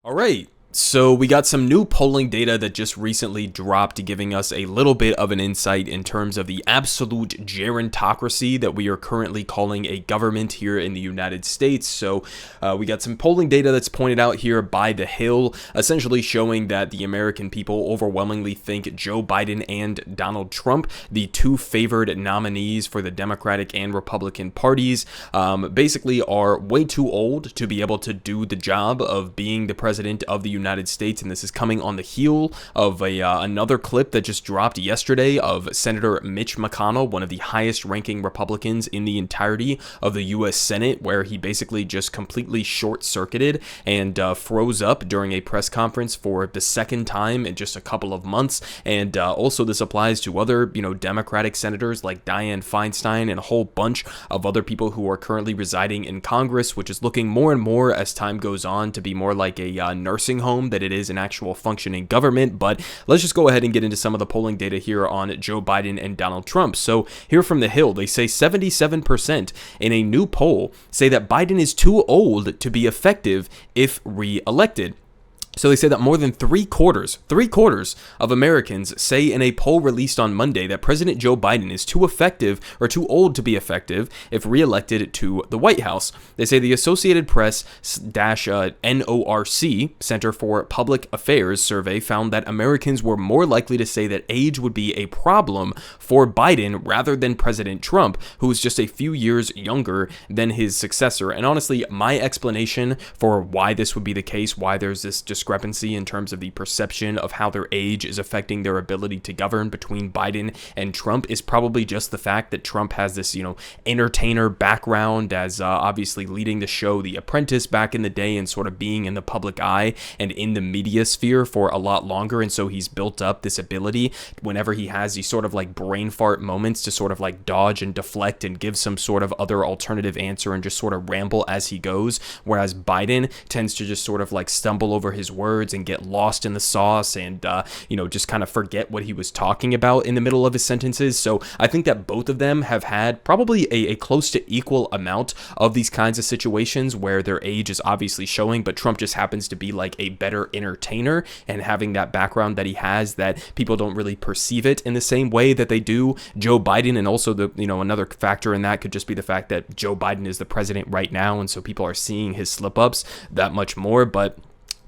All right. So we got some new polling data that just recently dropped, giving us a little bit of an insight in terms of the absolute gerontocracy that we are currently calling a government here in the United States. So we got some polling data that's pointed out here by The Hill, essentially showing that the American people overwhelmingly think Joe Biden and Donald Trump, the two favored nominees for the Democratic and Republican parties, basically are way too old to be able to do the job of being the president of the United States. And this is coming on the heel of another clip that just dropped yesterday of Senator Mitch McConnell, one of the highest ranking Republicans in the entirety of the U.S. Senate, where he basically just completely short-circuited and froze up during a press conference for the second time in just a couple of months. And also this applies to other, Democratic senators like Dianne Feinstein and a whole bunch of other people who are currently residing in Congress, which is looking more and more as time goes on to be more like a nursing home that it is an actual functioning government. But let's just go ahead and get into some of the polling data here on Joe Biden and Donald Trump. So here from The Hill, they say 77% in a new poll say that Biden is too old to be effective if re-elected. So they say that more than three quarters of Americans say in a poll released on Monday that President Joe Biden is too effective or too old to be effective if reelected to the White House. They say the Associated Press NORC, Center for Public Affairs survey found that Americans were more likely to say that age would be a problem for Biden rather than President Trump, who is just a few years younger than his successor. And honestly, my explanation for why this would be the case, why there's this discrepancy in terms of the perception of how their age is affecting their ability to govern between Biden and Trump, is probably just the fact that Trump has this, entertainer background as obviously leading the show The Apprentice back in the day and sort of being in the public eye and in the media sphere for a lot longer. And so he's built up this ability whenever he has these sort of like brain fart moments to sort of like dodge and deflect and give some sort of other alternative answer and just sort of ramble as he goes. Whereas Biden tends to just sort of like stumble over his words and get lost in the sauce and, just kind of forget what he was talking about in the middle of his sentences. So I think that both of them have had probably a close to equal amount of these kinds of situations where their age is obviously showing, but Trump just happens to be like a better entertainer and having that background that he has that people don't really perceive it in the same way that they do Joe Biden. And also another factor in that could just be the fact that Joe Biden is the president right now. And so people are seeing his slip ups that much more. But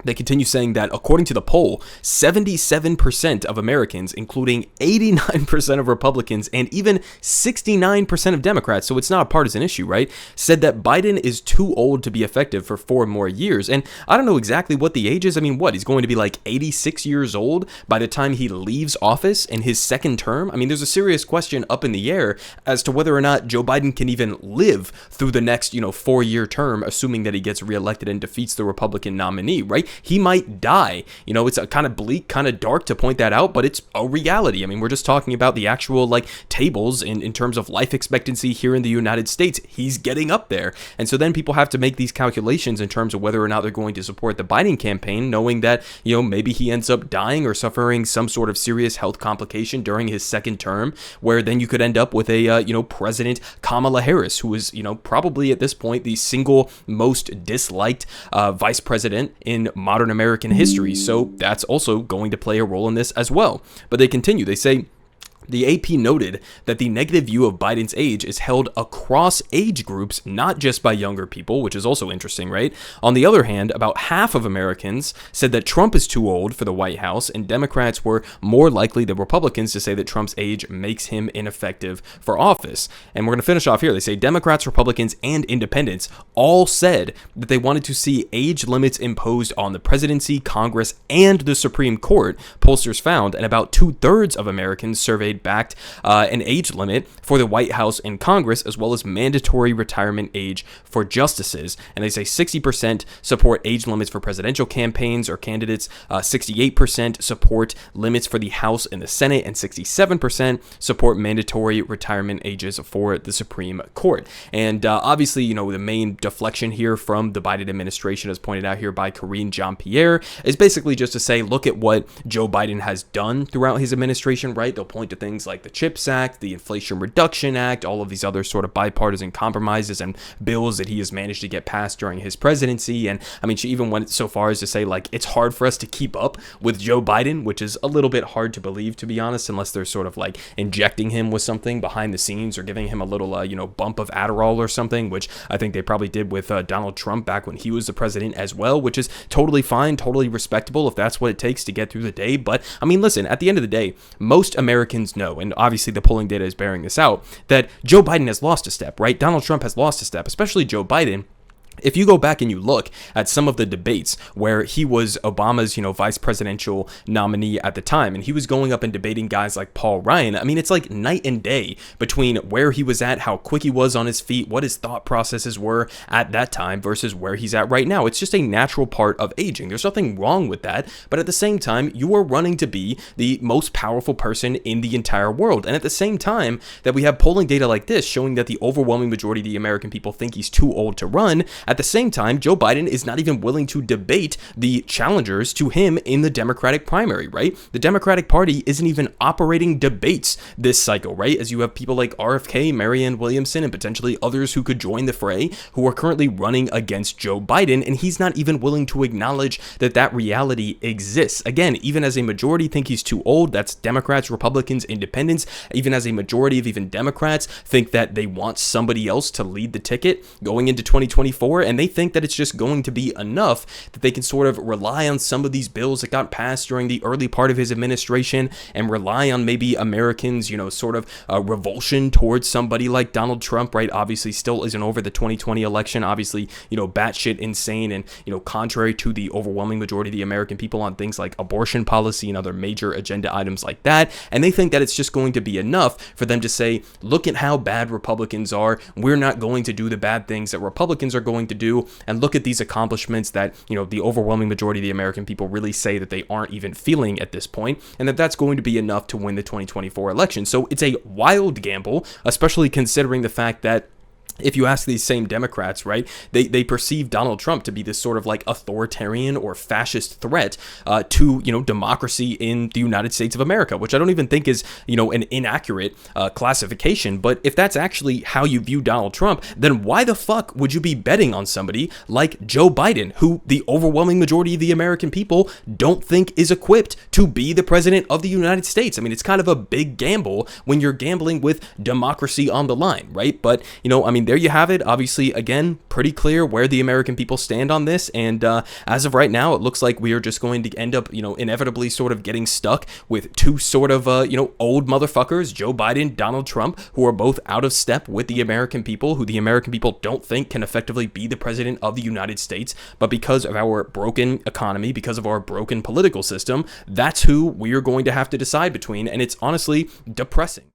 they continue saying that, according to the poll, 77% of Americans, including 89% of Republicans and even 69% of Democrats, so it's not a partisan issue, right, said that Biden is too old to be effective for 4 more years. And I don't know exactly what the age is. I mean, he's going to be like 86 years old by the time he leaves office in his second term? I mean, there's a serious question up in the air as to whether or not Joe Biden can even live through the next, 4-year term, assuming that he gets reelected and defeats the Republican nominee, right? He might die. It's a kind of bleak, kind of dark to point that out, but it's a reality. I mean, we're just talking about the actual tables in terms of life expectancy here in the United States. He's getting up there. And so then people have to make these calculations in terms of whether or not they're going to support the Biden campaign, knowing that, maybe he ends up dying or suffering some sort of serious health complication during his second term, where then you could end up with a, President Kamala Harris, who is, probably at this point the single most disliked vice president in modern American history. So that's also going to play a role in this as well. But they continue. They say, the AP noted that the negative view of Biden's age is held across age groups, not just by younger people, which is also interesting, right? On the other hand, about half of Americans said that Trump is too old for the White House, and Democrats were more likely than Republicans to say that Trump's age makes him ineffective for office. And we're going to finish off here. They say Democrats, Republicans, and independents all said that they wanted to see age limits imposed on the presidency, Congress, and the Supreme Court, pollsters found, and about 2/3 of Americans surveyed backed an age limit for the White House and Congress, as well as mandatory retirement age for justices. And they say 60% support age limits for presidential campaigns or candidates, 68% support limits for the House and the Senate, and 67% support mandatory retirement ages for the Supreme Court. And obviously, the main deflection here from the Biden administration, as pointed out here by Karine Jean-Pierre, is basically just to say, look at what Joe Biden has done throughout his administration, right? They'll point to things like the CHIPS Act, the Inflation Reduction Act, all of these other sort of bipartisan compromises and bills that he has managed to get passed during his presidency. And I mean, she even went so far as to say, like, it's hard for us to keep up with Joe Biden, which is a little bit hard to believe, to be honest, unless they're sort of like injecting him with something behind the scenes or giving him a little, bump of Adderall or something, which I think they probably did with Donald Trump back when he was the president as well, which is totally fine, totally respectable if that's what it takes to get through the day. But I mean, listen, at the end of the day, most Americans know, and obviously the polling data is bearing this out, that Joe Biden has lost a step, right? Donald Trump has lost a step, especially Joe Biden. If you go back and you look at some of the debates where he was Obama's, vice presidential nominee at the time, and he was going up and debating guys like Paul Ryan, I mean, it's like night and day between where he was at, how quick he was on his feet, what his thought processes were at that time versus where he's at right now. It's just a natural part of aging. There's nothing wrong with that. But at the same time, you are running to be the most powerful person in the entire world. And at the same time that we have polling data like this showing that the overwhelming majority of the American people think he's too old to run, at the same time, Joe Biden is not even willing to debate the challengers to him in the Democratic primary, right? The Democratic Party isn't even operating debates this cycle, right? As you have people like RFK, Marianne Williamson, and potentially others who could join the fray who are currently running against Joe Biden, and he's not even willing to acknowledge that that reality exists. Again, even as a majority think he's too old, that's Democrats, Republicans, Independents, even as a majority of even Democrats think that they want somebody else to lead the ticket going into 2024, and they think that it's just going to be enough that they can sort of rely on some of these bills that got passed during the early part of his administration and rely on maybe Americans, sort of revulsion towards somebody like Donald Trump, right? Obviously still isn't over the 2020 election, obviously, batshit insane and, contrary to the overwhelming majority of the American people on things like abortion policy and other major agenda items like that. And they think that it's just going to be enough for them to say, look at how bad Republicans are. We're not going to do the bad things that Republicans are going to do, and look at these accomplishments that the overwhelming majority of the American people really say that they aren't even feeling at this point, and that's going to be enough to win the 2024 election. So it's a wild gamble, especially considering the fact that if you ask these same Democrats, right, they perceive Donald Trump to be this sort of like authoritarian or fascist threat to, democracy in the United States of America, which I don't even think is, an inaccurate classification. But if that's actually how you view Donald Trump, then why the fuck would you be betting on somebody like Joe Biden, who the overwhelming majority of the American people don't think is equipped to be the president of the United States? I mean, it's kind of a big gamble when you're gambling with democracy on the line, right? But, there you have it. Obviously, again, pretty clear where the American people stand on this. And as of right now, it looks like we are just going to end up, inevitably sort of getting stuck with two sort of, old motherfuckers, Joe Biden, Donald Trump, who are both out of step with the American people, who the American people don't think can effectively be the president of the United States. But because of our broken economy, because of our broken political system, that's who we are going to have to decide between. And it's honestly depressing.